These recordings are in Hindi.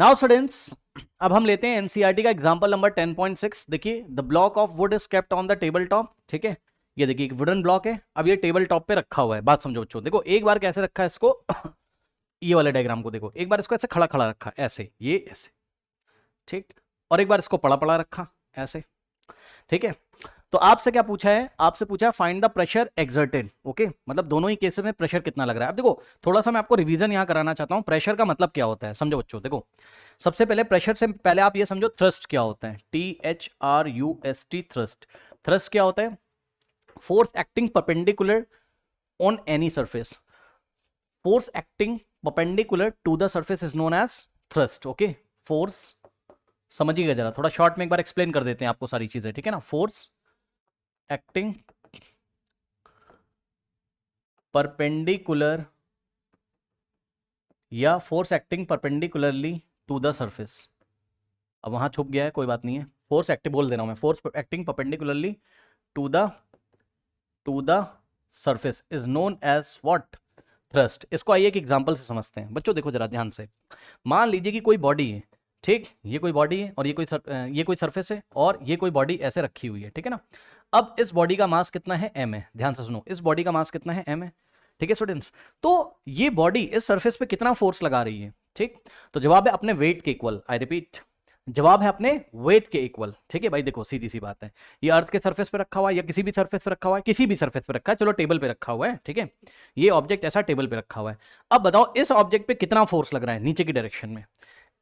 नाउ स्टूडेंट्स, अब हम लेते हैं एनसीईआरटी का एग्जांपल नंबर 10.6। देखिए, the block of would is kept on the table top. ठीक है, ये देखिए एक वुडन ब्लॉक है, अब ये टेबल टॉप पे रखा हुआ है। बात समझो बच्चों, देखो एक बार कैसे रखा है इसको ये वाले डायग्राम को देखो, एक बार इसको ऐसे खड़ा खड़ा रखा ऐसे, ये ऐसे, ठीक, और एक बार इसको पड़ा पड़ा रखा ऐसे। ठीक है, तो आपसे क्या पूछा है, आपसे पूछा है find the pressure exerted. Okay, मतलब दोनों ही केसेस में प्रेशर कितना लग रहा है। अब देखो थोड़ा सा मैं आपको रिवीजन यहां कराना चाहता हूं, प्रेशर का मतलब क्या होता है समझो बच्चों। देखो सबसे पहले प्रेशर से पहले आप ये समझो थ्रस्ट क्या होता है, THRUST, थ्रस्ट। थ्रस्ट क्या होता है, force acting perpendicular on any surface. Force acting perpendicular to the surface is known as thrust. Okay, force समझिएगा जरा, थोड़ा शॉर्ट में एक बार एक्सप्लेन कर देते हैं आपको सारी चीजें, ठीक है ना। फोर्स एक्टिंग परपेंडिकुलर या force acting perpendicularly to the surface. अब वहां छुप गया है, कोई बात नहीं है, फोर्स एक्टिव बोल दे रहा हूं मैं, force acting perpendicularly to the surface is known as what, thrust. इसको आइए एक एग्जांपल से समझते हैं बच्चों। देखो जरा ध्यान से, मान लीजिए कि कोई बॉडी है, ठीक, ये कोई बॉडी है और ये कोई सरफेस है और ये कोई बॉडी ऐसे रखी हुई है, ठीक है ना। अब इस बॉडी का मास कितना है, m है। ध्यान से सुनो, इस बॉडी का मास कितना है, m है। ठीक है स्टूडेंट्स, तो ये बॉडी इस सरफेस पे कितना फोर्स लगा रही है, ठीक, तो जवाब है अपने वेट के इक्वल। आई रिपीट, जवाब है अपने वेट के इक्वल। ठीक है भाई, देखो सीधी सी बात है, ये अर्थ के सरफेस पे रखा हुआ है या किसी भी सरफेस पे रखा हुआ है, किसी भी सरफेस पे रखा है, चलो टेबल पे रखा हुआ है, ठीक है, ये ऑब्जेक्ट ऐसा टेबल पे रखा हुआ है। अब बताओ इस ऑब्जेक्ट पे कितना फोर्स लग रहा है नीचे की डायरेक्शन में,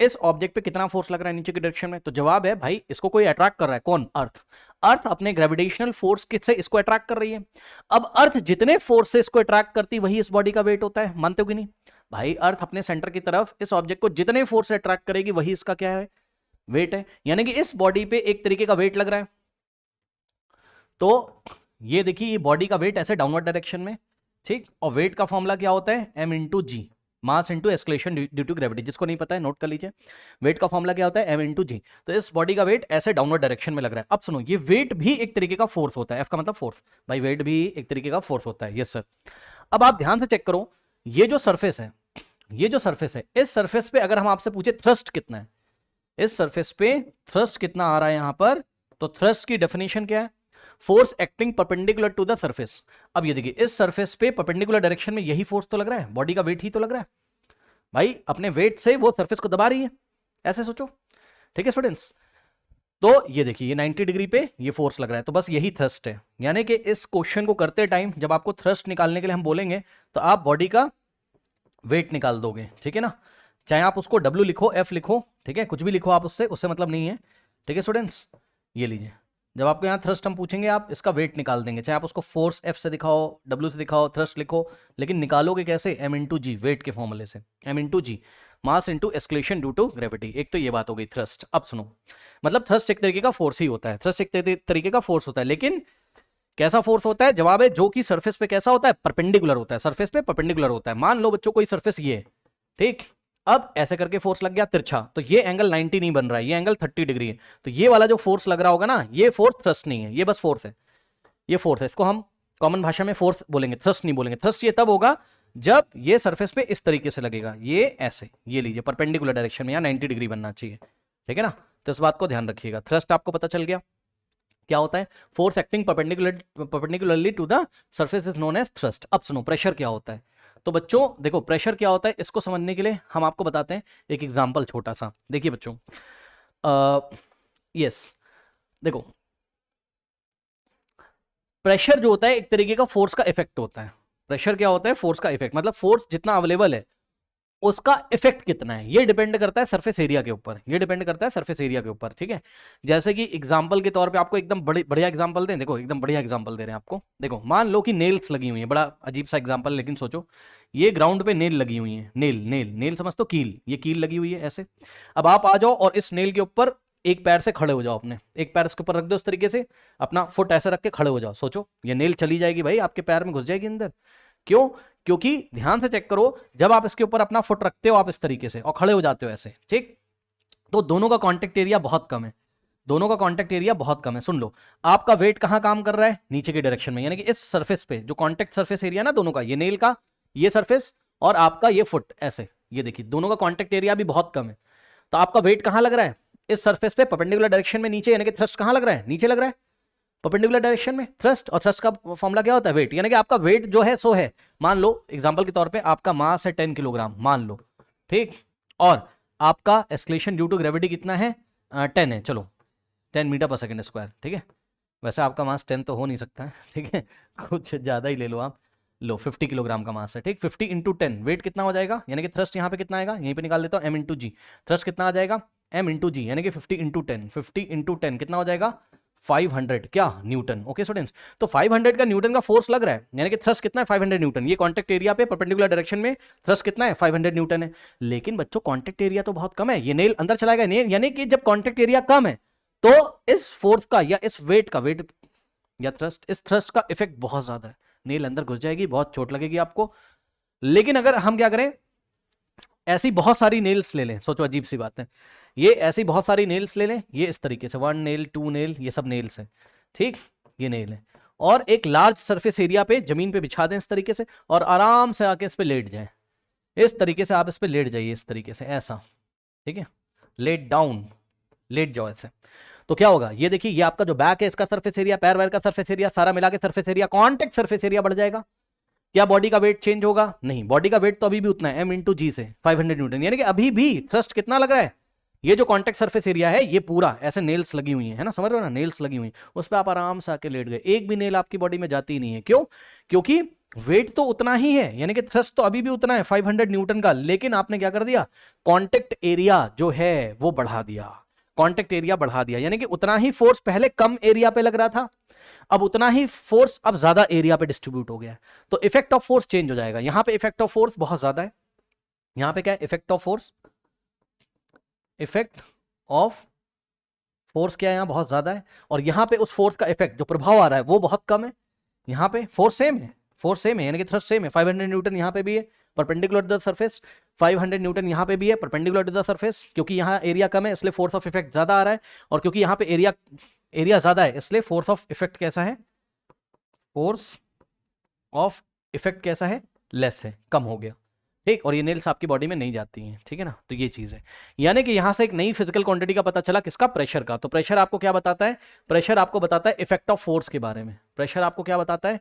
इस ऑब्जेक्ट पे कितना फोर्स लग रहा है नीचे की डायरेक्शन में। तो जवाब है भाई, इसको कोई अट्रैक्ट कर रहा है, कौन, अर्थ। अर्थ अपने ग्रेविटेशनल फोर्स किससे इसको अट्रैक्ट कर रही है। अब अर्थ जितने फोर्स से इसको अट्रैक्ट करती, वही इस बॉडी का वेट होता है, मानते हो कि नहीं भाई। अर्थ अपने सेंटर की तरफ इस ऑब्जेक्ट को जितने फोर्स से अट्रैक्ट करेगी, वही इसका क्या है, वेट है। यानी कि इस बॉडी पे एक तरीके का वेट लग रहा है। तो ये देखिए, ये बॉडी का वेट ऐसे डाउनवर्ड डायरेक्शन में, ठीक, और वेट का फॉर्मूला क्या होता है, m into g, mass into acceleration due to gravity. जिसको नहीं पता है नोट कर लीजिए, वेट का फॉर्मूला क्या होता है, m इंटू जी। तो इस बॉडी का वेट ऐसे डाउनवर्ड डायरेक्शन में लग रहा है। अब सुनो, ये वेट भी एक तरीके का फोर्स होता है, f का मतलब फोर्स, भाई वेट भी एक तरीके का फोर्स होता है, यस सर। अब आप ध्यान से चेक करो, ये जो सरफेस है, ये जो सरफेस है, इस सरफेस पे अगर हम आपसे पूछे थ्रस्ट कितना है, इस सरफेस पे थ्रस्ट कितना आ रहा है यहां पर, तो थ्रस्ट की डेफिनेशन क्या है, force acting perpendicular to the surface. अब ये देखिए, इस सरफेस पे परपेंडिकुलर डायरेक्शन में यही फोर्स तो लग रहा है, बॉडी का वेट ही तो लग रहा है भाई, अपने वेट से वो सरफेस को दबा रही है, ऐसे सोचो। ठीक है स्टूडेंट्स, तो ये देखिए, ये 90 डिग्री पे ये फोर्स लग रहा है, तो बस यही थ्रस्ट है। यानी कि इस क्वेश्चन को करते टाइम जब आपको थ्रस्ट निकालने के लिए हम बोलेंगे, तो आप बॉडी का वेट निकाल दोगे, ठीक है ना। चाहे आप उसको W लिखो, F लिखो, ठीक है, कुछ भी लिखो आप, उससे मतलब नहीं है। ठीक है स्टूडेंट्स, ये लीजिए, जब आपको यहाँ थ्रस्ट हम पूछेंगे, आप इसका वेट निकाल देंगे, चाहे आप उसको फोर्स F से दिखाओ, W से दिखाओ, थ्रस्ट लिखो, लेकिन निकालोगे कैसे, m इंटू जी, वेट के फॉर्मूले से, m into g, mass into acceleration due to gravity. एक तो ये बात हो गई थ्रस्ट। अब सुनो, मतलब थ्रस्ट एक तरीके का फोर्स ही होता है, थ्रस्ट एक तरीके का फोर्स होता है, लेकिन कैसा फोर्स होता है, जवाब है जो कि सरफेस पे कैसा होता है, परपेंडिकुलर होता है, सरफेस पे परपेंडिकुलर होता है। मान लो बच्चों कोई सरफेस ये है, ठीक, अब ऐसे करके फोर्स लग गया तिरछा, तो ये एंगल 90 नहीं बन रहा है, ये एंगल 30 डिग्री है, तो ये वाला जो फोर्स लग रहा होगा ना, ये फोर्स थ्रस्ट नहीं है, ये बस फोर्स है, ये फोर्स है। इसको हम कॉमन भाषा में फोर्स बोलेंगे, थ्रस्ट नहीं बोलेंगे। थ्रस्ट ये तब होगा जब ये सरफेस पे इस तरीके से लगेगा, ये ऐसे, ये लीजिए परपेंडिकुलर डायरेक्शन में, यहाँ 90 डिग्री बनना चाहिए, ठीक है ना। तो इस बात को ध्यान रखिएगा, थ्रस्ट आपको पता चल गया क्या होता है, force acting perpendicularly to the surface is known as thrust. अब सुनो, प्रेशर क्या होता है। तो बच्चों देखो, प्रेशर क्या होता है, इसको समझने के लिए हम आपको बताते हैं एक एग्जांपल छोटा सा। देखिए बच्चों, यस, देखो प्रेशर जो होता है एक तरीके का फोर्स का इफेक्ट होता है। प्रेशर क्या होता है, फोर्स का इफेक्ट, मतलब फोर्स जितना अवेलेबल है उसका इफेक्ट कितना है, ये डिपेंड करता है सरफेस एरिया के ऊपर, ये डिपेंड करता है सरफेस एरिया के ऊपर, ठीक है। जैसे कि एग्जांपल के तौर पे आपको एकदम बढ़िया एग्जांपल दें, देखो एकदम बढ़िया एग्जांपल दे रहे हैं आपको। देखो मान लो कि नेल्स लगी हुई है, बड़ा अजीब सा एग्जांपल, लेकिन सोचो ये ग्राउंड पे नेल लगी हुई है, नेल नेल नेल समझ तो, कील, ये कील लगी हुई है ऐसे। अब आप आ जाओ और इस नेल के ऊपर एक पैर से खड़े हो जाओ, अपने एक पैर इसके ऊपर रख दो इस तरीके से, अपना फुट ऐसे रख के खड़े हो जाओ, सोचो ये नेल चली जाएगी भाई, आपके पैर में घुस जाएगी अंदर। क्यों, क्योंकि ध्यान से चेक करो, जब आप इसके ऊपर अपना फुट रखते हो आप इस तरीके से और खड़े हो जाते हो ऐसे, ठीक, तो दोनों का कांटेक्ट एरिया बहुत कम है, दोनों का कांटेक्ट एरिया बहुत कम है। सुन लो, आपका वेट कहां काम कर रहा है, नीचे की डायरेक्शन में, यानी कि इस सरफेस पे जो कांटेक्ट सरफेस एरिया ना दोनों का, ये नेल का ये सरफेस और आपका ये फुट ऐसे, ये देखिए दोनों का कांटेक्ट एरिया भी बहुत कम है। तो आपका वेट कहां लग रहा है? इस सरफेस पे परपेंडिकुलर डायरेक्शन में नीचे, यानी कि थ्रस्ट कहां लग रहा है? नीचे लग रहा है परपेंडिकुलर डायरेक्शन में थ्रस्ट। और थ्रस्ट का फॉर्मूला क्या होता है? वेट। यानी कि आपका वेट जो है सो है, मान लो एग्जांपल के तौर पे आपका मास है 10 किलोग्राम मान लो, ठीक, और आपका एस्केलेशन ड्यू टू ग्रेविटी कितना है? 10 है, चलो 10 मीटर पर सेकंड स्क्वायर, ठीक है। वैसे आपका मास 10 तो हो नहीं सकता है, ठीक है, कुछ ज़्यादा ही ले लो आप। लो 50 किलोग्राम का मास है, ठीक, 50 इंटू 10 वेट कितना हो जाएगा? यानी कि थ्रस्ट यहाँ पे कितना आएगा? यहीं पे निकाल देता हूँ, एम इंटू जी। थ्रस्ट कितना आ जाएगा? एम इंटू जी, यानी कि 50 इंटू 10, 50 इंटू 10 कितना हो जाएगा? 500 क्या न्यूटन। ओके स्टूडेंट्स, तो 500 का न्यूटन का फोर्स लग रहा है, यानी कि थ्रस्ट कितना है? 500 न्यूटन। ये कॉन्टेक्ट एरिया पे परपेंडिकुलर डायरेक्शन में थ्रस्ट कितना है? 500 न्यूटन है। लेकिन बच्चों कॉन्टेक्ट एरिया तो बहुत कम है, ये नेल अंदर चलाएगा नेल, यानी कि जब कॉन्टेक्ट एरिया कम है तो इस फोर्स का या इस वेट का, वेट या थ्रस्ट, इस थ्रस्ट का इफेक्ट बहुत ज्यादा है, नेल अंदर घुस जाएगी, बहुत चोट लगेगी आपको। लेकिन अगर हम क्या करें, ऐसी बहुत सारी नेल्स ले लें, सोचो अजीब सी बात है, ये ऐसी बहुत सारी नेल्स ले लें, ये इस तरीके से 1 नेल 2 नेल, ये सब नेल्स हैं, ठीक, ये नेल है, और एक लार्ज सरफेस एरिया पे जमीन पे बिछा दें इस तरीके से, और आराम से आके इस पे लेट जाएं, इस तरीके से आप इस पे लेट जाइए, इस तरीके से ऐसा, ठीक है, लेट डाउन, लेट जाओ ऐसे। तो क्या होगा? ये देखिए, ये आपका जो बैक है इसका सरफेस एरिया, पैर वैर का सरफेस एरिया, सारा मिला के surface area, contact surface area बढ़ जाएगा। क्या बॉडी का वेट चेंज होगा? नहीं, बॉडी का वेट तो अभी भी उतना है, एम इंटू जी से 500 न्यूटन, यानी कि अभी भी थ्रस्ट कितना लग रहा है? ये जो कॉन्टेक्ट सरफेस एरिया है ये पूरा ऐसे नेल्स लगी हुई है ना, समझ रहे हो ना, नेल्स लगी हुई, उस पर आप आराम से आके लेट गए, एक भी नेल आपकी बॉडी में जाती ही नहीं है। क्यों? क्योंकि वेट तो उतना ही है, यानी कि थ्रस्ट तो अभी भी उतना है 500 न्यूटन का, लेकिन आपने क्या कर दिया? कॉन्टेक्ट एरिया जो है वो बढ़ा दिया, कॉन्टेक्ट एरिया बढ़ा दिया, यानी कि उतना ही फोर्स पहले कम एरिया पे लग रहा था, अब उतना ही फोर्स अब ज्यादा एरिया पे डिस्ट्रीब्यूट हो गया है, तो इफेक्ट ऑफ फोर्स चेंज हो जाएगा। यहां पे इफेक्ट ऑफ फोर्स बहुत ज्यादा है, यहां पे क्या है? Effect of force, effect of force क्या है? यहां बहुत ज्यादा है, और यहां पे उस फोर्स का इफेक्ट जो प्रभाव आ रहा है वो बहुत कम है। यहां पे फोर्स सेम है, फोर्स सेम है, यानी कि थ्रस्ट सेम है, 500 न्यूटन यहां पे भी है perpendicular to the surface, 500 newton यहां पे भी है परपेंडिकुलर टू द सरफेस, क्योंकि यहां एरिया कम है इसलिए फोर्स ऑफ इफेक्ट ज्यादा आ रहा है, और क्योंकि यहां पे एरिया ज्यादा है इसलिए फोर्स ऑफ इफेक्ट कैसा है? फोर्स ऑफ इफेक्ट कैसा है? लेस है, कम हो गया, ठीक। और ये नेल्स आपकी बॉडी में नहीं जाती हैं, ठीक है ना, तो ये चीज है। यानी कि यहां से एक नई फिजिकल क्वांटिटी का पता चला, किसका? प्रेशर का। तो प्रेशर आपको क्या बताता है? प्रेशर आपको बताता है इफेक्ट ऑफ फोर्स के बारे में, प्रेशर आपको क्या बताता है?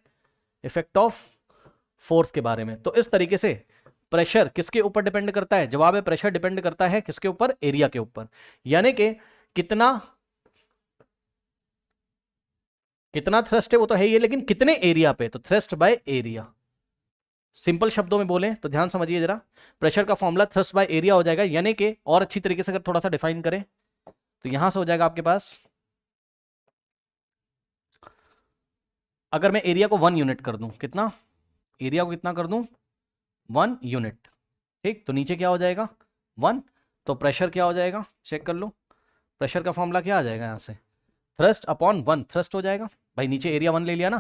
इफेक्ट ऑफ फोर्स के बारे में। तो इस तरीके से प्रेशर किसके ऊपर डिपेंड करता है? जवाब है प्रेशर डिपेंड करता है किसके ऊपर? एरिया के ऊपर, यानी कि कितना कितना थ्रस्ट है वो तो है ही, लेकिन कितने एरिया पे, तो थ्रस्ट बाय एरिया। सिंपल शब्दों में बोलें तो ध्यान समझिए जरा, प्रेशर का फॉर्मूला थ्रस्ट बाय एरिया हो जाएगा, यानी कि और अच्छी तरीके से अगर थोड़ा सा डिफाइन करें तो यहां से हो जाएगा आपके पास, अगर मैं एरिया को 1 यूनिट कर दूं, कितना? एरिया को कितना कर दूं? 1 यूनिट, ठीक, तो नीचे क्या हो जाएगा? 1, तो प्रेशर क्या हो जाएगा? चेक कर लो, प्रेशर का फॉर्मूला क्या आ जाएगा? यहां से थ्रस्ट अपॉन 1 थ्रस्ट हो जाएगा, भाई नीचे एरिया 1 ले लिया ना,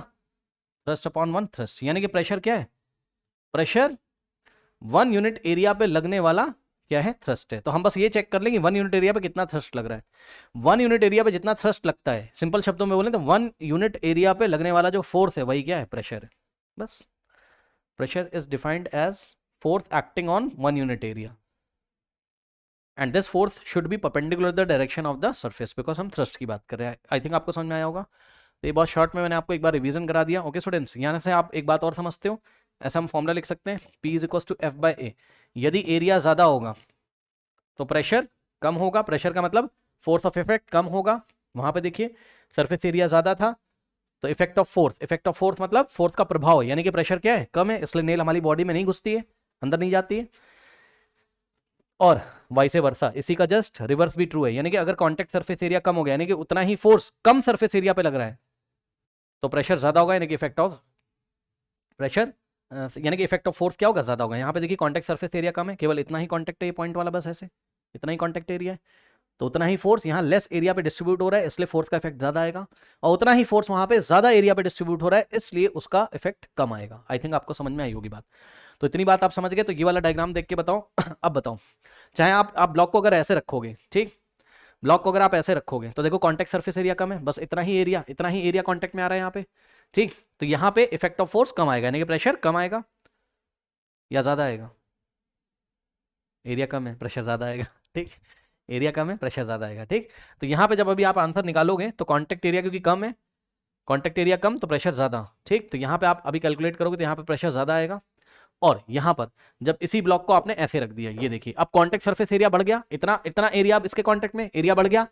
थ्रस्ट अपॉन 1 थ्रस्ट, यानी कि प्रेशर क्या है? प्रेशर 1 यूनिट एरिया पे लगने वाला क्या है? थ्रस्ट है। तो हम बस ये चेक कर लेंगे 1 यूनिट एरिया पे कितना थ्रस्ट लग रहा है। 1 यूनिट एरिया पे जितना थ्रस्ट लगता है, सिंपल शब्दों में बोले तो 1 यूनिट एरिया पे लगने वाला जो फोर्स है वही क्या है? प्रेशर है, बस। Pressure is defined as force acting on 1 unit area, and this force should be perpendicular the direction of the surface, because हम थ्रस्ट की बात कर रहे हैं। आई थिंक आपको समझ में आया होगा। तो ये बहुत शॉर्ट में मैंने आपको एक बार रिवीजन करा दिया। ओके स्टूडेंट्स, यहाँ से आप एक बात और समझते हो, ऐसा हम फॉर्मूला लिख सकते हैं, P is equal to F by A. यदि एरिया ज़्यादा होगा तो प्रेशर कम होगा, प्रेशर का मतलब फोर्स ऑफ इफेक्ट कम होगा। वहाँ पे देखिए सरफेस एरिया ज़्यादा था तो effect of force, effect of force मतलब फोर्स का प्रभाव है, यानी कि प्रेशर क्या है? कम है, इसलिए नेल हमारी बॉडी में नहीं घुसती है, अंदर नहीं जाती है। और वाइसे वर्सा, इसी का जस्ट रिवर्स भी ट्रू है, यानी कि अगर कॉन्टेक्ट सरफेस एरिया कम हो गया, यानी कि उतना ही फोर्स कम सरफेस एरिया पे लग रहा है, तो प्रेशर ज्यादा होगा, यानी कि इफेक्ट ऑफ प्रेशर, यानी कि इफेक्ट ऑफ फोर्स क्या होगा? ज्यादा होगा। यहाँ पे देखिए कॉन्टेक्ट सरफेस एरिया कम है, केवल इतना ही कॉन्टेक्ट है, ये पॉइंट वाला बस ऐसे, इतना ही कॉन्टेक्ट एरिया है, तो उतना ही फोर्स यहाँ लेस एरिया पे डिस्ट्रीब्यूट हो रहा है, इसलिए फोर्स का इफेक्ट ज्यादा आएगा, और उतना ही फोर्स वहां पे ज्यादा एरिया पे डिस्ट्रीब्यूट हो रहा है, इसलिए उसका इफेक्ट कम आएगा। आई थिंक आपको समझ में आई होगी बात। तो इतनी बात आप समझ गए, तो ये वाला डायग्राम देख के बताओ। अब बताओ, चाहे आप ब्लॉक को अगर ऐसे रखोगे, ठीक, ब्लॉक को अगर आप ऐसे रखोगे तो देखो कॉन्टेक्ट सरफेस एरिया कम है, बस इतना ही एरिया कॉन्टेक्ट में आ रहा है यहाँ पे, ठीक, तो यहाँ पे इफेक्ट ऑफ फोर्स कम आएगा, यानी कि प्रेशर कम आएगा या ज्यादा आएगा? एरिया कम है, प्रेशर ज्यादा आएगा, ठीक। एरिया कम है, प्रेशर ज़्यादा आएगा। ठीक, तो यहाँ पे जब अभी आप आंसर निकालोगे तो कॉन्टैक्ट एरिया क्योंकि कम है, कॉन्टैक्ट एरिया कम तो प्रेशर ज़्यादा। ठीक, तो यहाँ पे आप अभी कैलकुलेट करोगे तो यहाँ पे प्रेशर ज़्यादा आएगा। और यहाँ पर जब इसी ब्लॉक को आपने ऐसे रख दिया, ये देखिए अब कॉन्टैक्ट सरफेस एरिया बढ़ गया, इतना इतना एरिया अब इसके कॉन्टैक्ट में एरिया बढ़ गया,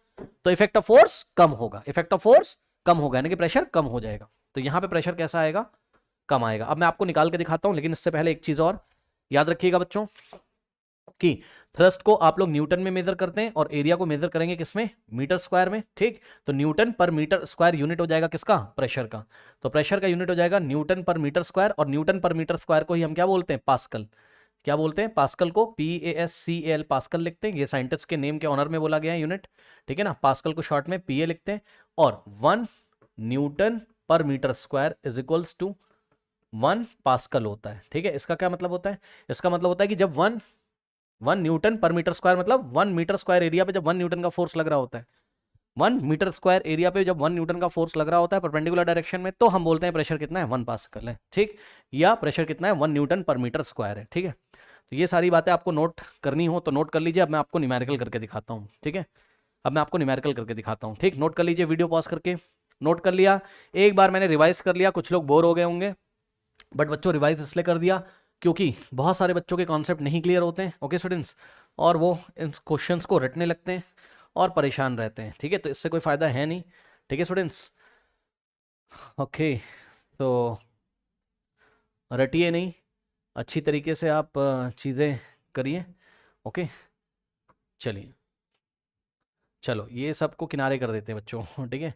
तो इफेक्ट ऑफ फोर्स कम होगा, इफेक्ट ऑफ फोर्स कम होगा, यानी कि प्रेशर कम हो जाएगा। तो यहाँ पे प्रेशर कैसा आएगा, कम आएगा। अब मैं आपको निकाल के दिखाता हूँ, लेकिन इससे पहले एक चीज और याद रखिएगा बच्चों कि थ्रस्ट को आप लोग न्यूटन में मेजर करते हैं और एरिया को मेजर करेंगे किसमें, मीटर स्क्वायर में। ठीक, तो Newton per metre square unit हो जाएगा किसका, प्रेशर का। तो प्रेशर का यूनिट हो जाएगा न्यूटन पर मीटर स्क्वायर, और न्यूटन पर मीटर स्क्वायर को ही हम क्या बोलते हैं, पास्कल। क्या बोलते हैं, पास्कल को PASCAL पास्कल लिखते हैं, ये साइंटिस्ट के नेम के ऑनर में बोला गया है यूनिट। ठीक है ना, पास्कल को शॉर्ट में PA लिखते हैं। और 1 newton per metre square is equals to 1 pascal होता है। ठीक है, इसका क्या मतलब होता है, इसका मतलब होता है कि जब 1 न्यूटन पर मीटर स्क्वायर, मतलब 1 मीटर स्क्वायर एरिया पे जब 1 न्यूटन का फोर्स लग रहा होता है, 1 मीटर स्क्वायर एरिया पे जब 1 न्यूटन का फोर्स लग रहा होता है परपेंडिकुलर डायरेक्शन में, तो हम बोलते हैं प्रेशर कितना है, 1 पास्कल है। ठीक, या प्रेशर कितना है, 1 न्यूटन पर मीटर स्क्वायर है। ठीक है, तो ये सारी बातें आपको नोट करनी हो तो नोट कर लीजिए। अब मैं आपको न्यूमेरिकल करके दिखाता हूँ। ठीक है, अब मैं आपको न्यूमेरिकल करके दिखाता हूँ। ठीक, नोट कर लीजिए, वीडियो पॉज करके नोट कर लिया। एक बार मैंने रिवाइज कर लिया, कुछ लोग बोर हो गए होंगे, बट बच्चों रिवाइज इसलिए कर दिया क्योंकि बहुत सारे बच्चों के कॉन्सेप्ट नहीं क्लियर होते हैं, ओके स्टूडेंट्स, और वो इन क्वेश्चंस को रटने लगते हैं और परेशान रहते हैं। ठीक है, तो इससे कोई फ़ायदा है नहीं। ठीक है स्टूडेंट्स, ओके, तो रटिए नहीं, अच्छी तरीके से आप चीज़ें करिए। ओके, चलिए, चलो ये सबको किनारे कर देते हैं बच्चों। ठीक है,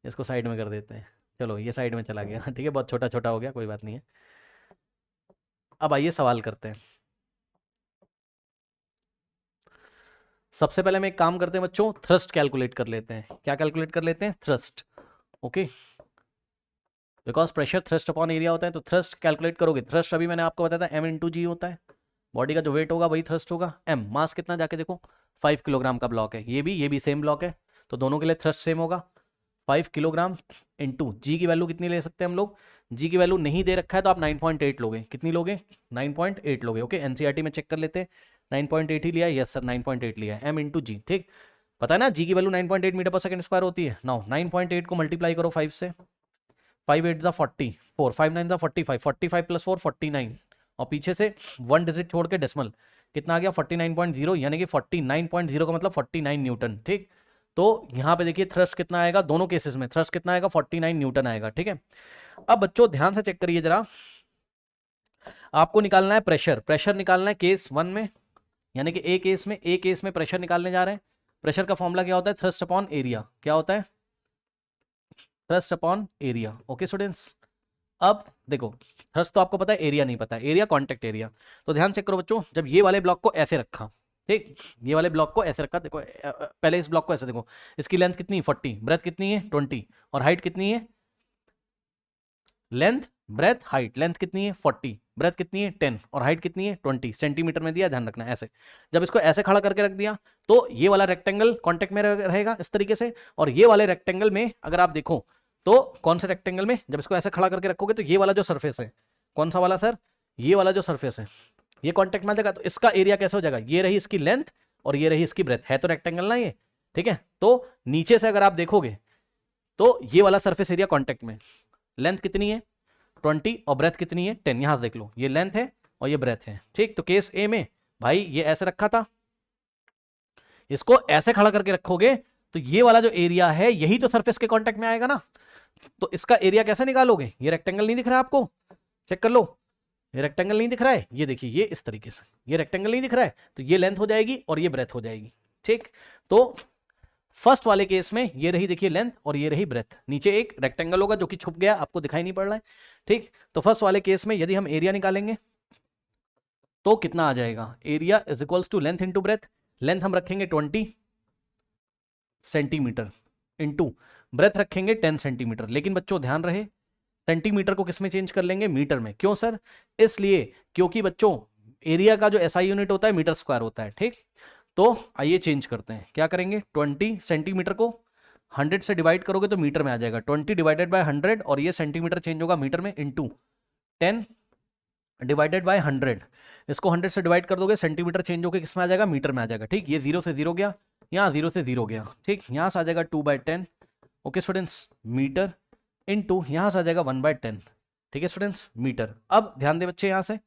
इसको साइड में कर देते हैं। चलो ये साइड में चला गया। ठीक है, बहुत छोटा छोटा हो गया, कोई बात नहीं है। अब आइए सवाल करते हैं। सबसे पहले हम एक काम करते हैं बच्चों, थ्रस्ट कैलकुलेट कर लेते हैं। क्या कैलकुलेट कर लेते हैं, thrust. Okay, because pressure thrust upon area होता है, तो थ्रस्ट कैलकुलेट करोगे। थ्रस्ट अभी मैंने आपको बताया था M×G होता है, बॉडी का जो वेट होगा वही थ्रस्ट होगा। M मास कितना, जाके देखो 5 किलोग्राम का ब्लॉक है, ये भी सेम ब्लॉक है, तो दोनों के लिए थ्रस्ट सेम होगा। 5 किलोग्राम इंटू जी की वैल्यू कितनी ले सकते हैं हम लोग, जी की वैल्यू नहीं दे रखा है तो आप 9.8 लोगे। कितनी लोगे, 9.8 लोगे। ओके, NCERT में चेक कर लेते हैं, 9.8 ही लिया है। यस सर 9.8 लिया है, M×G। ठीक, पता है ना जी की वैल्यू 9.8 मीटर पर सेकंड स्क्वायर होती है। नाउ 9.8 को मल्टीप्लाई करो 5 से, 5 8 40, 4 5 9 45, 45 प्लस 4 49, और पीछे से 1 डिजिट छोड़ के डेसिमल कितना आ गया 49.0, यानी कि 49.0 का मतलब 49 न्यूटन। ठीक, तो यहाँ पे देखिए थ्रस्ट कितना आएगा, दोनों केसेस में थ्रस्ट कितना आएगा, 49 न्यूटन आएगा। ठीक है, अब बच्चों ध्यान से चेक करिए जरा, आपको निकालना है प्रेशर। प्रेशर निकालना है केस 1 में, यानी कि ए केस में प्रेशर निकालने जा रहे हैं। प्रेशर का फॉर्मूला क्या होता है, थ्रस्ट अपॉन एरिया। क्या होता है, thrust upon area. Okay students, अब देखो थ्रस्ट तो आपको पता है, एरिया नहीं पता है, एरिया कॉन्टेक्ट एरिया। तो ध्यान चेक करो बच्चों, जब ये वाले ब्लॉक को ऐसे रखा, ठीक, ये वाले ब्लॉक को ऐसे रखा, देखो पहले इस ब्लॉक को ऐसे देखो, इसकी लेंथ कितनी 40, ब्रेथ कितनी है 20, और हाइट कितनी है, लेंथ ब्रेथ हाइट, लेंथ कितनी है 40, ब्रेथ कितनी है 10, और हाइट कितनी है 20 सेंटीमीटर में दिया, ध्यान रखना ऐसे। जब इसको ऐसे खड़ा करके रख दिया तो ये वाला रेक्टेंगल कॉन्टेक्ट में रहेगा इस तरीके से, और ये वाले रेक्टेंगल में अगर आप देखो तो कौन से रेक्टेंगल में, जब इसको ऐसे खड़ा करके रखोगे तो ये वाला जो सरफेस है, कौन सा वाला सर, ये वाला जो सरफेस है, ये कॉन्टेक्ट में आ जाएगा, तो इसका एरिया कैसे हो जाएगा, ये रही इसकी लेंथ और ये रही इसकी ब्रेथ, है तो रेक्टेंगल ना ये। ठीक है, तो नीचे से अगर आप देखोगे तो ये वाला सरफेस एरिया कॉन्टेक्ट में, लेंथ कितनी है 20 और ब्रेथ कितनी है 10, यहां से देख लो, ये लेंथ है और ये ब्रेथ है। ठीक, तो केस ए में भाई ये ऐसे रखा था, इसको ऐसे खड़ा करके रखोगे तो ये वाला जो एरिया है यही तो सरफेस के कांटेक्ट में आएगा ना, तो इसका एरिया कैसे निकालोगे, ये रेक्टेंगल नहीं दिख रहा है आपको, चेक कर लो, ये रेक्टेंगल नहीं दिख रहा है, ये देखिए ये इस तरीके से, ये रेक्टेंगल नहीं दिख रहा है, तो ये लेंथ हो जाएगी और ये ब्रेथ हो जाएगी। ठीक, तो फर्स्ट वाले केस में ये रही देखिए लेंथ और ये रही ब्रेथ, नीचे एक रेक्टेंगल होगा जो कि छुप गया, आपको दिखाई नहीं पड़ रहा है। ठीक, तो फर्स्ट वाले केस में यदि हम एरिया निकालेंगे तो कितना आ जाएगा, area is equals to length into breadth, length हम रखेंगे 20 सेंटीमीटर इंटू ब्रेथ रखेंगे 10 सेंटीमीटर, लेकिन बच्चों ध्यान रहे सेंटीमीटर को किस में चेंज कर लेंगे, मीटर में। क्यों सर, इसलिए क्योंकि बच्चों एरिया का जो SI यूनिट होता है मीटर स्क्वायर होता है। ठीक, तो आइए चेंज करते हैं, क्या करेंगे 20 सेंटीमीटर को 100 से डिवाइड करोगे तो मीटर में आ जाएगा, 20 डिवाइडेड बाय 100, और ये सेंटीमीटर चेंज होगा मीटर में, इंटू 10 डिवाइडेड बाय 100, इसको 100 से डिवाइड कर दोगे सेंटीमीटर चेंज होकर किस में आ जाएगा, मीटर में आ जाएगा। ठीक, ये 0 से 0 गया, यहाँ 0 से 0 गया, ठीक, यहाँ से आ जाएगा 2/10, ओके स्टूडेंट्स, मीटर, इनटू यहाँ से आ जाएगा 1/10, ठीक है स्टूडेंट्स, मीटर। अब ध्यान दे बच्चे, यहाँ से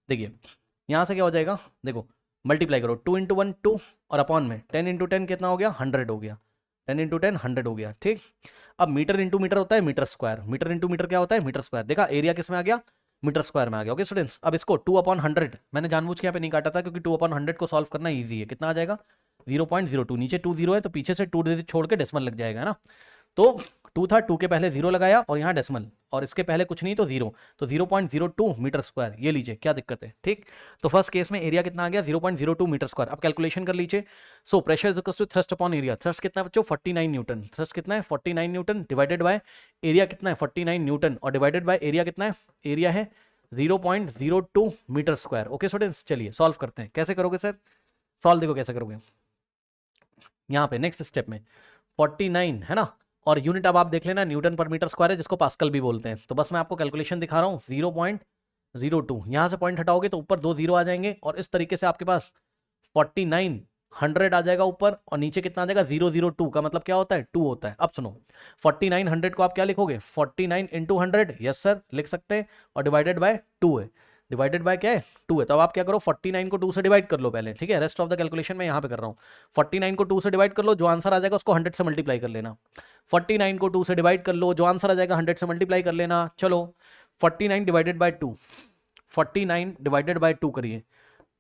देखिए, यहाँ से क्या हो जाएगा, देखो मल्टीप्लाई करो, 2 × 1 2 और अपॉन में 10 × 10 कितना हो गया, 100 हो गया, 10 × 10 100 हो गया, ठीक। अब मीटर इंटू मीटर होता है metre square, metre into metre क्या होता है, मीटर स्क्वायर। देखा एरिया किस में आ गया, मीटर स्क्वायर में आ गया, ओके स्टूडेंट्स। अब इसको 2/100, मैंने जानबूझ के यहाँ पे नहीं काटा था क्योंकि 2/100 को सॉल्व करना ईजी है। कितना आ जाएगा, 0.02, नीचे 2 0 है तो पीछे से 2 छोड़ के डेसिमल लग जाएगा, है ना। तो 2 था, 2 के पहले 0 लगाया और यहाँ डेसिमल, और इसके पहले कुछ नहीं तो 0, तो 0.02 मीटर स्क्वायर, ये लीजिए, क्या दिक्कत है, ठीक। तो फर्स्ट केस में एरिया कितना आ गया, 0.02 मीटर स्क्वायर। अब कैलकुलेशन कर लीजिए। So pressure is equal to thrust upon area. Thrust कितना है बच्चों, 49 न्यूटन। थ्रस्ट कितना है, 49 न्यूटन, डिवाइडेड बाय एरिया कितना है, 49 न्यूटन, और डिवाइडेड बाय एरिया कितना है, एरिया है 0.02 मीटर स्क्वायर। ओके स्टूडेंट्स, चलिए सॉल्व करते हैं। कैसे करोगे सर, सॉल्व देखो कैसे करोगे। यहाँ पे नेक्स्ट स्टेप में 49 है ना, और यूनिट अब आप देख लेना न्यूटन पर मीटर स्क्वायर है, जिसको पास्कल भी बोलते हैं। तो बस मैं आपको कैलकुलेशन दिखा रहा हूँ, 0.02, यहाँ से पॉइंट हटाओगे तो ऊपर 2 0 आ जाएंगे, और इस तरीके से आपके पास 4900 आ जाएगा ऊपर, और नीचे कितना आ जाएगा, 002 का मतलब क्या होता है, 2 होता है। अब सुनो, 4900 को आप क्या लिखोगे, 49 × 100, यस सर लिख सकते हैं, और डिवाइडेड बाय 2 है, डिवाइडेड बाय क्या है, 2 है। तो अब आप क्या करो, 49 को 2 से डिवाइड कर लो पहले, ठीक है। रेस्ट ऑफ द कैलकुलेशन मैं यहाँ पे कर रहा हूँ। 49 को 2 से डिवाइड कर लो, जो आंसर आ जाएगा उसको 100 से मल्टीप्लाई कर लेना। 49 को 2 से डिवाइड कर लो, जो आंसर आ जाएगा 100 से मल्टीप्लाई कर लेना। चलो 49 डिवाइडेड बाय 2, 49 डिवाइडेड बाय 2 करिए,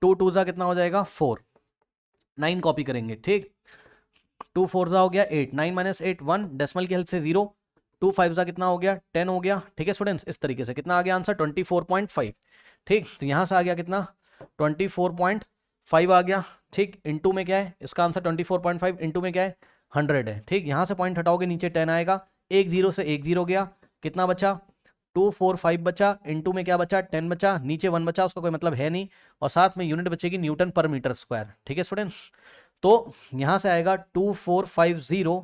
2 2 जा कितना हो जाएगा, 4, 9 कॉपी करेंगे, ठीक। 2 4 जा हो गया 8, 9 - 8 1, डेसिमल की हेल्प से 0, 2 5 जा कितना हो गया, 10 हो गया, ठीक है स्टूडेंट्स। इस तरीके से कितना आ गया आंसर, 24.5, ठीक। तो यहाँ से आ गया कितना, 24.5 आ गया, ठीक। इंटू में क्या है, इसका आंसर 24.5 इंटू में क्या है, 100 है, ठीक। यहाँ से पॉइंट हटाओगे नीचे 10 आएगा, 1 0 से 1 0 गया, कितना बचा, 245 बचा, इंटू में क्या बचा, 10 बचा, नीचे 1 बचा, उसका कोई मतलब है नहीं, और साथ में यूनिट बचेगी न्यूटन पर मीटर स्क्वायर, ठीक है स्टूडेंट्स। तो यहाँ से आएगा 2450,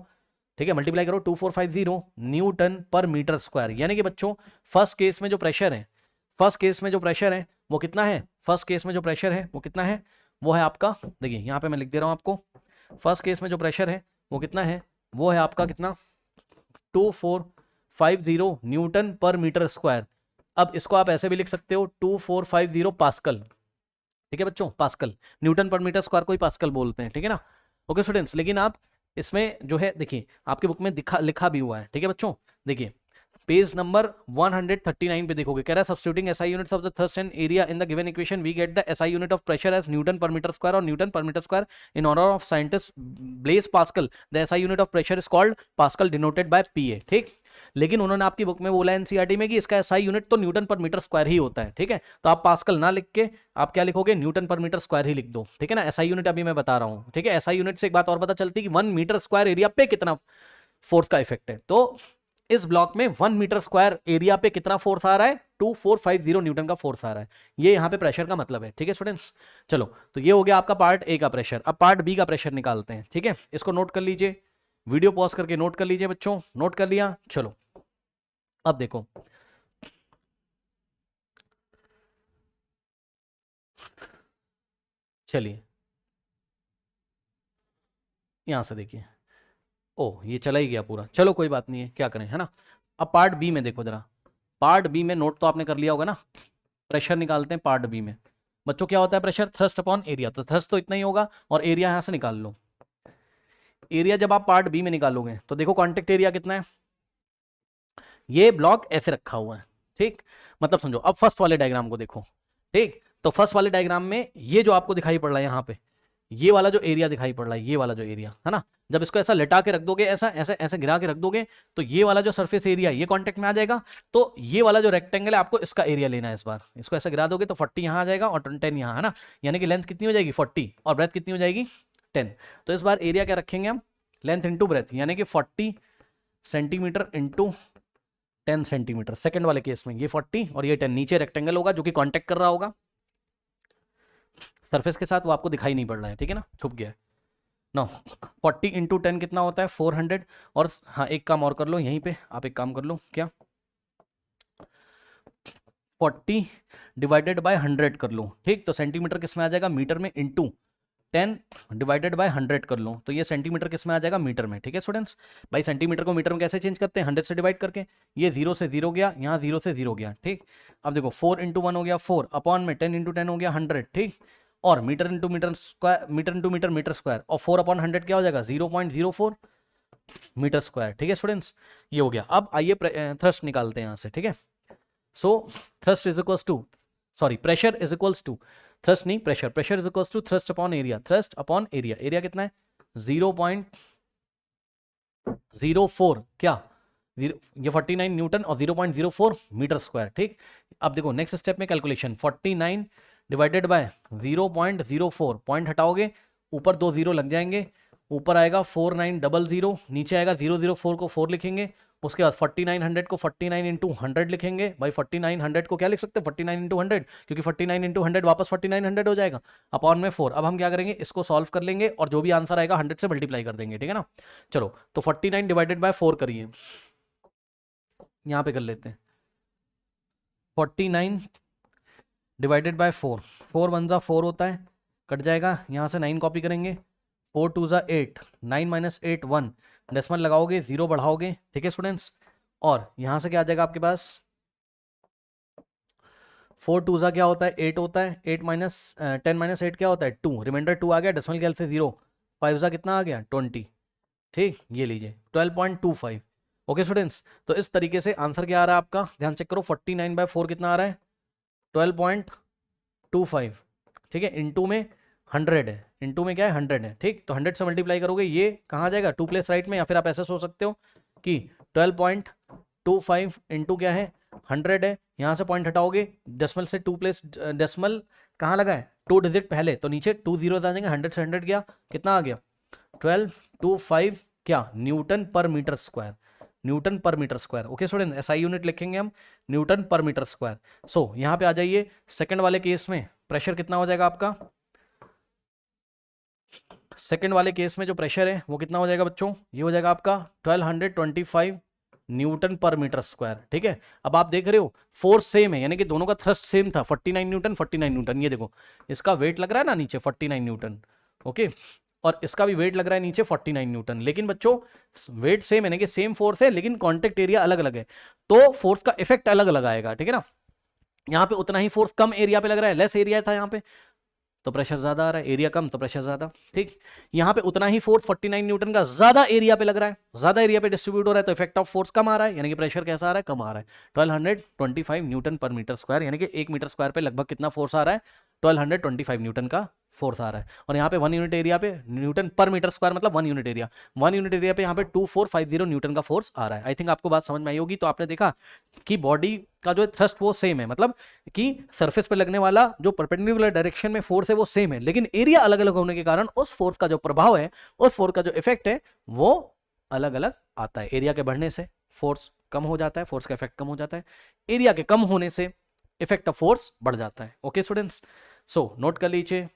ठीक है, मल्टीप्लाई करो, 2450 न्यूटन पर मीटर स्क्वायर। यानी कि बच्चों फर्स्ट केस में जो प्रेशर है, फर्स्ट केस में जो प्रेशर है वो कितना है, फर्स्ट केस में जो प्रेशर है वो कितना है, वो है आपका, देखिए यहाँ पे मैं लिख दे रहा हूँ आपको, फर्स्ट केस में जो प्रेशर है वो कितना है, वो है आपका कितना, 2450 न्यूटन पर मीटर स्क्वायर। अब इसको आप ऐसे भी लिख सकते हो, 2450 पास्कल, ठीक है बच्चों, pascal, Newton per metre square को ही पास्कल बोलते हैं, ठीक है ना। ओके स्टूडेंट्स, लेकिन आप इसमें जो है देखिए आपके बुक में लिखा भी हुआ है, ठीक है बच्चों। देखिए पेज नंबर 139 पे देखोगे, कह रहा है substituting SI units of the thrust and area in the given equation we get the SI unit of pressure as newton per metre square, और newton per metre square in honour of scientist Blaise Pascal, the SI unit of pressure is called pascal denoted by PA, ठीक। लेकिन उन्होंने आपकी बुक में बोला एनसीईआरटी में कि इसका एसआई यूनिट तो न्यूटन पर मीटर स्क्वायर ही होता है, ठीक है। तो आप पास्कल ना लिख के आप क्या लिखोगे, न्यूटन पर मीटर स्क्वायर ही लिख दो, ठीक है ना। एसआई यूनिट अभी मैं बता रहा हूँ, ठीक है। एसआई यूनिट से एक बात और पता चलती है कि 1 मीटर स्क्वायर एरिया पे कितना फोर्स का इफेक्ट है। तो इस ब्लॉक में 1 मीटर स्क्वायर एरिया पे कितना फोर्स आ रहा है, 2450 न्यूटन का फोर्स आ रहा है। ये यहाँ पे प्रेशर का मतलब है, ठीक है स्टूडेंट्स। चलो तो ये हो गया आपका पार्ट ए का प्रेशर। अब पार्ट बी का प्रेशर निकालते हैं, ठीक है। इसको नोट कर लीजिए, वीडियो पॉज करके नोट कर लीजिए बच्चों, नोट कर लिया। चलो अब देखो, चलिए यहां से देखिए, ओ ये चला ही गया पूरा, चलो कोई बात नहीं है, क्या करें, है ना। अब पार्ट बी में देखो जरा, पार्ट बी में नोट तो आपने कर लिया होगा ना, प्रेशर निकालते हैं पार्ट बी में। बच्चों क्या होता है प्रेशर, थ्रस्ट अपॉन एरिया, तो थ्रस्ट तो इतना ही होगा, और एरिया यहां से निकाल लो। एरिया जब आप पार्ट बी में निकालोगे तो देखो कॉन्टेक्ट एरिया कितना है, ये ब्लॉक ऐसे रखा हुआ है, ठीक। मतलब समझो, अब फर्स्ट वाले डायग्राम को देखो, ठीक। तो फर्स्ट वाले डायग्राम में ये जो आपको दिखाई पड़ रहा है यहाँ पे, ये वाला जो एरिया दिखाई पड़ रहा है, ये वाला जो एरिया है ना, जब इसको ऐसा लटा के रख दोगे, ऐसा ऐसे ऐसे गिरा के रख दोगे, तो ये वाला जो सरफेस एरिया ये कांटेक्ट में आ जाएगा। तो ये वाला जो रेक्टेंगल है आपको इसका एरिया लेना है इस बार, इसको ऐसे गिरा दोगे तो 40 यहाँ आ जाएगा और 10 यहाँ, है ना। यानी कि लेंथ कितनी हो जाएगी 40, और ब्रेथ कितनी हो जाएगी 10। तो इस बार एरिया क्या रखेंगे हम, लेंथ इंटू ब्रेथ, यानी कि 40 सेंटीमीटर इंटू 10 सेंटीमीटर। सेकंड वाले केस में ये 40 और ये 10, नीचे रेक्टेंगल होगा जो कि कांटेक्ट कर रहा होगा सरफेस के साथ, वो आपको दिखाई नहीं पड़ रहा है, ठीक है ना, छुप गया है। नो 40 इंटू 10 कितना होता है 400, और हाँ एक काम और कर लो यहीं पे, आप एक काम कर लो, क्या 40 डिवाइडेड बाय 100 कर लो, ठीक। तो सेंटीमीटर किस में आ जाएगा, मीटर में, इंटू 10 डिवाइडेड बाय 100 कर लो तो ये सेंटीमीटर किस में आ जाएगा, मीटर में। ठीक है स्टूडेंट्स, भाई सेंटीमीटर को मीटर में कैसे चेंज करते हैं, 100 से डिवाइड करके। ये 0 से 0 गया, यहाँ 0 से 0 गया। ठीक, अब देखो 4 इंटू 1 हो गया 4, अपॉन में 10 इंटू 10 हो गया 100। ठीक, और metre into metre square, metre into metre metre square, और 4 अपॉन 100 क्या हो जाएगा, 0.04 मीटर स्क्वायर। ठीक है स्टूडेंट्स, ये हो गया। अब आइए थ्रस्ट निकालते हैं यहाँ से। ठीक है, so thrust is equals to, sorry pressure is equals to, thrust नहीं pressure, pressure is equals to thrust upon area, thrust upon area. Area कितना है, 0.04 क्या, ये 49 न्यूटन और 0.04 मीटर स्क्वायर। ठीक, अब देखो नेक्स्ट स्टेप में कैलकुलेशन, 49 डिवाइडेड बाय 0.04, पॉइंट हटाओगे ऊपर 2 0 लग जाएंगे, ऊपर आएगा 4900, नीचे आएगा 004 को 4 लिखेंगे, उसके बाद 4900 को 49 इंटू 100 लिखेंगे। भाई 4900 को क्या लिख सकते हैं, 49 इंटू 100, क्योंकि 49 इंटू 100 वापस 4900 हो जाएगा, अपॉन में 4। अब हम क्या करेंगे, इसको सॉल्व कर लेंगे और जो भी आंसर आएगा 100 से मल्टीप्लाई कर देंगे। ठीक है ना, चलो तो 49 डिवाइडेड बाय 4 करिए, यहाँ पे कर लेते हैं। 49 डिवाइडेड बाय 4, 4 1 जा 4 होता है, कट जाएगा, यहाँ से 9 कॉपी करेंगे, 4 2 जा 8, 9 माइनस 8 1, डेसिमल लगाओगे 0 बढ़ाओगे। ठीक है स्टूडेंट्स, और यहाँ से क्या आ जाएगा आपके पास, 4 2 जा क्या होता है, 8 होता है, 8 माइनस 10 माइनस 8 क्या होता है, 2, रिमाइंडर 2 आ गया, डेसिमल की हेल्प से 0, 5 जा कितना आ गया, 20। ठीक, ये लीजिए 12.25। ओके स्टूडेंट्स, तो इस तरीके से आंसर क्या आ रहा है आपका, ध्यान चेक करो, 49 बाय 4 कितना आ रहा है, 12.25। ठीक है, इंटू में 100 है, इंटू में क्या है 100 है। ठीक, तो 100 से मल्टीप्लाई करोगे, ये कहाँ आ जाएगा, 2 प्लेस राइट में, या फिर आप ऐसे सोच सकते हो कि 12.25 इंटू क्या है 100 है, यहाँ से पॉइंट हटाओगे, डेसिमल से 2 प्लेस, डेसिमल कहाँ लगा है, 2 डिजिट पहले, तो नीचे 2 जीरो आ जाएंगे, 100 से 100 गया, कितना आ गया 1225 क्या, newton per metre square, newton per metre square. Okay student, SI unit लिखेंगे हम, न्यूटन पर मीटर स्क्वायर। सो यहाँ पे आ जाइए, सेकंड वाले केस में प्रेशर कितना हो जाएगा आपका, सेकंड वाले केस में जो प्रेशर है वो कितना हो जाएगा बच्चों, ये हो जाएगा आपका 1225 न्यूटन पर मीटर स्क्वायर। ठीक है, अब आप देख रहे हो फोर्स सेम है, यानी कि दोनों का थ्रस्ट सेम था, 49 न्यूटन 49 न्यूटन। ये देखो इसका वेट लग रहा है ना नीचे 49 न्यूटन, ओके, और इसका भी वेट लग रहा है नीचे 49 न्यूटन, लेकिन बच्चों वेट सेम है, यानी कि सेम फोर्स है, लेकिन कॉन्टेक्ट एरिया अलग अलग है, तो फोर्स का इफेक्ट अलग अलग आएगा। ठीक है ना, यहाँ पे उतना ही फोर्स कम एरिया पे लग रहा है, लेस एरिया था यहाँ पे, तो प्रेशर ज्यादा आ रहा है, एरिया कम तो प्रेशर ज्यादा। ठीक, यहाँ पे उतना ही फोर्स 49 न्यूटन का ज्यादा एरिया पे लग रहा है, ज्यादा एरिया पे डिस्ट्रीब्यूट हो रहा है, तो इफेक्ट ऑफ फोर्स कम आ रहा है, यानी कि प्रेशर कैसा आ रहा है, कम आ रहा है। 1225 न्यूटन पर मीटर स्क्वायर, यानी कि 1 मीटर स्क्वायर पे लगभग कितना फोर्स आ रहा है, 1225 न्यूटन का फोर्स आ रहा है। और यहाँ पे 1 यूनिट एरिया पे न्यूटन पर मीटर स्क्वायर मतलब 1 यूनिट एरिया, 1 यूनिट एरिया पे यहाँ पे 2450 न्यूटन का फोर्स आ रहा है। आई थिंक आपको बात समझ में आई होगी। तो आपने देखा कि बॉडी का जो थ्रस्ट वो सेम है, मतलब कि सरफेस पे लगने वाला जो परपेंडिकुलर डायरेक्शन में फोर्स है वो सेम है, लेकिन एरिया अलग अलग होने के कारण उस फोर्स का जो प्रभाव है, उस फोर्स का जो इफेक्ट है वो अलग अलग आता है। एरिया के बढ़ने से फोर्स कम हो जाता है, फोर्स का इफेक्ट कम हो जाता है, एरिया के कम होने से इफेक्ट ऑफ फोर्स बढ़ जाता है। ओके स्टूडेंट्स, सो नोट कर लीजिए,